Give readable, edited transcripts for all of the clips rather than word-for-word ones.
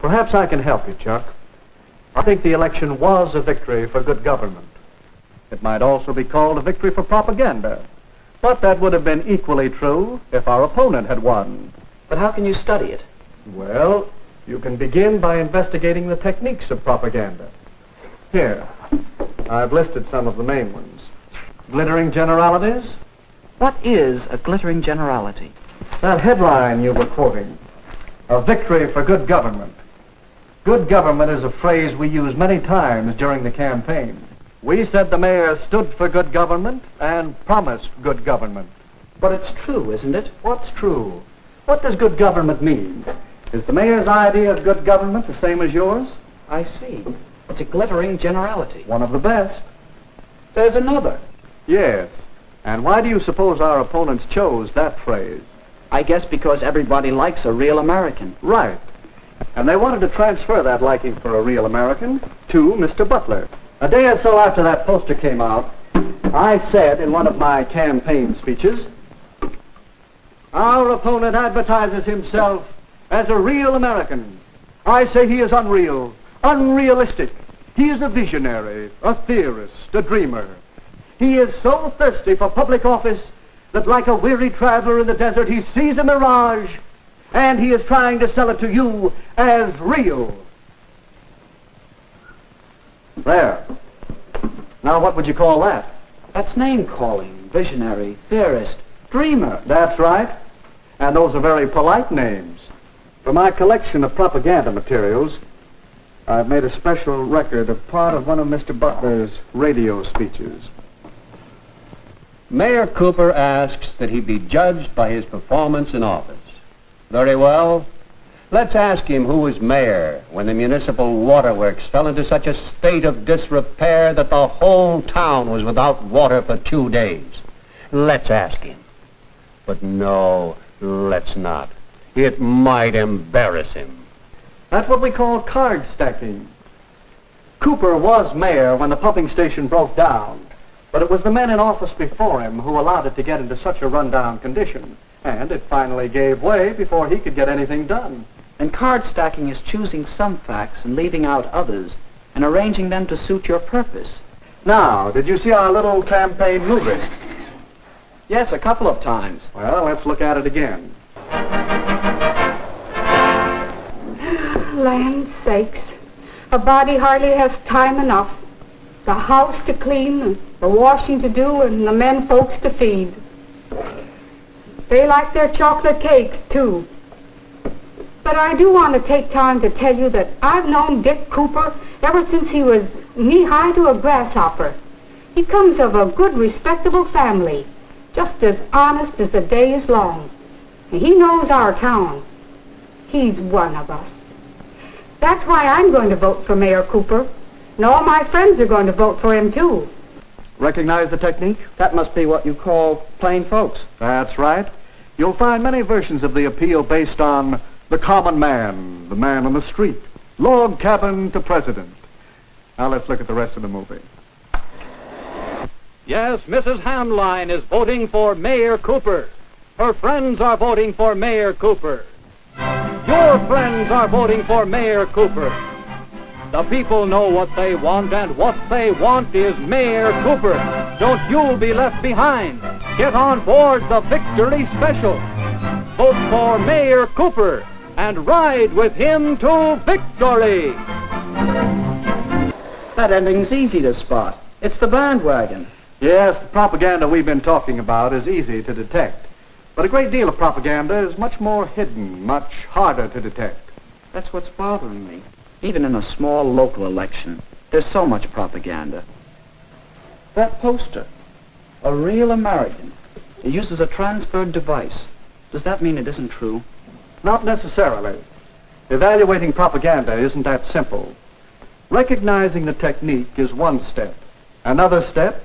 Perhaps I can help you, Chuck. I think the election was a victory for good government. It might also be called a victory for propaganda. But that would have been equally true if our opponent had won. But how can you study it? Well, you can begin by investigating the techniques of propaganda. Here, I've listed some of the main ones. Glittering generalities? What is a glittering generality? That headline you were quoting, a victory for good government. Good government is a phrase we use many times during the campaign. We said the mayor stood for good government and promised good government. But it's true, isn't it? What's true? What does good government mean? Is the mayor's idea of good government the same as yours? I see. It's a glittering generality. One of the best. There's another. Yes. And why do you suppose our opponents chose that phrase? I guess because everybody likes a real American. Right. And they wanted to transfer that liking for a real American to Mr. Butler. A day or so after that poster came out, I said in one of my campaign speeches, our opponent advertises himself as a real American. I say he is unreal, unrealistic. He is a visionary, a theorist, a dreamer. He is so thirsty for public office that like a weary traveler in the desert, he sees a mirage, and he is trying to sell it to you as real. There. Now what would you call that? That's name-calling, visionary, theorist, dreamer. That's right. And those are very polite names. For my collection of propaganda materials, I've made a special record of part of one of Mr. Butler's radio speeches. Mayor Cooper asks that he be judged by his performance in office. Very well. Let's ask him who was mayor when the municipal waterworks fell into such a state of disrepair that the whole town was without water for 2 days. Let's ask him. But no, let's not. It might embarrass him. That's what we call card stacking. Cooper was mayor when the pumping station broke down, but it was the men in office before him who allowed it to get into such a rundown condition, and it finally gave way before he could get anything done. And card stacking is choosing some facts and leaving out others and arranging them to suit your purpose. Now, did you see our little campaign movie? Yes, a couple of times. Well, let's look at it again. Land sakes. A body hardly has time enough. The house to clean, and the washing to do, and the men folks to feed. They like their chocolate cakes, too. But I do want to take time to tell you that I've known Dick Cooper ever since he was knee-high to a grasshopper. He comes of a good, respectable family, just as honest as the day is long. And he knows our town. He's one of us. That's why I'm going to vote for Mayor Cooper. And all my friends are going to vote for him, too. Recognize the technique? That must be what you call plain folks. That's right. You'll find many versions of the appeal based on the common man, the man on the street, log cabin to president. Now let's look at the rest of the movie. Yes, Mrs. Hamline is voting for Mayor Cooper. Her friends are voting for Mayor Cooper. Your friends are voting for Mayor Cooper. The people know what they want, and what they want is Mayor Cooper. Don't you be left behind. Get on board the Victory Special. Vote for Mayor Cooper and ride with him to victory. That ending's easy to spot. It's the bandwagon. Yes, the propaganda we've been talking about is easy to detect. But a great deal of propaganda is much more hidden, much harder to detect. That's what's bothering me. Even in a small local election, there's so much propaganda. That poster, a real American, it uses a transferred device. Does that mean it isn't true? Not necessarily. Evaluating propaganda isn't that simple. Recognizing the technique is one step. Another step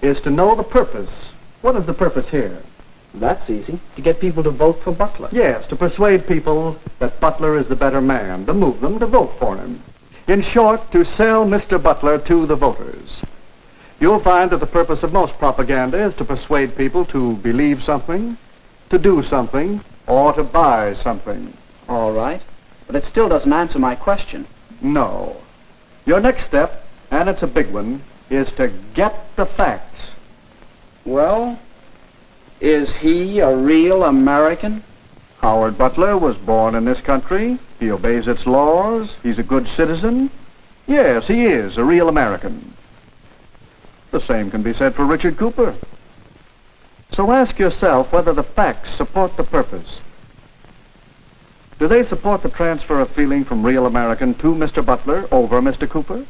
is to know the purpose. What is the purpose here? That's easy. To get people to vote for Butler. Yes, to persuade people that Butler is the better man, to move them to vote for him. In short, to sell Mr. Butler to the voters. You'll find that the purpose of most propaganda is to persuade people to believe something, to do something, or to buy something. All right. But it still doesn't answer my question. No. Your next step, and it's a big one, is to get the facts. Well, is he a real American? Howard Butler was born in this country. He obeys its laws. He's a good citizen. Yes, he is a real American. The same can be said for Richard Cooper. So ask yourself whether the facts support the purpose. Do they support the transfer of feeling from real American to Mr. Butler over Mr. Cooper?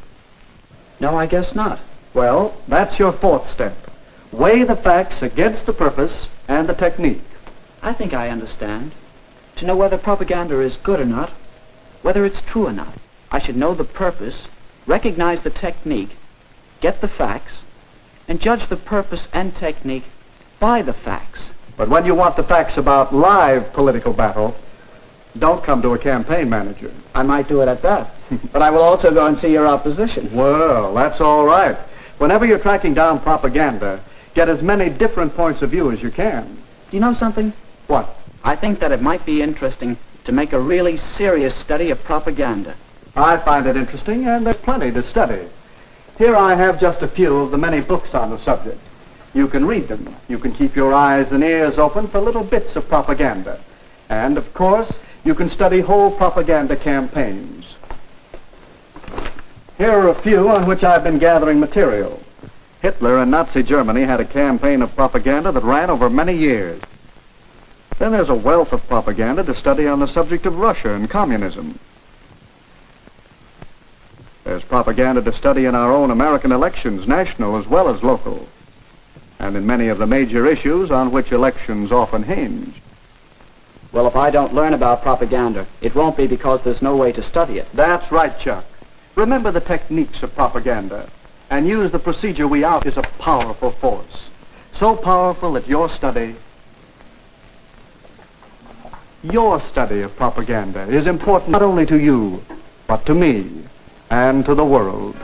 No, I guess not. Well, that's your fourth step. Weigh the facts against the purpose and the technique. I think I understand. To know whether propaganda is good or not, whether it's true or not, I should know the purpose, recognize the technique, get the facts, and judge the purpose and technique by the facts. But when you want the facts about live political battle, don't come to a campaign manager. I might do it at that. But I will also go and see your opposition. Well, that's all right. Whenever you're tracking down propaganda, get as many different points of view as you can. Do you know something? What? I think that it might be interesting to make a really serious study of propaganda. I find it interesting, and there's plenty to study. Here I have just a few of the many books on the subject. You can read them. You can keep your eyes and ears open for little bits of propaganda. And, of course, you can study whole propaganda campaigns. Here are a few on which I've been gathering material. Hitler and Nazi Germany had a campaign of propaganda that ran over many years. Then there's a wealth of propaganda to study on the subject of Russia and communism. There's propaganda to study in our own American elections, national as well as local, and in many of the major issues on which elections often hinge. Well, if I don't learn about propaganda, it won't be because there's no way to study it. That's right, Chuck. Remember the techniques of propaganda, and use the procedure we out is a powerful force. So powerful that your study of propaganda is important not only to you, but to me and to the world.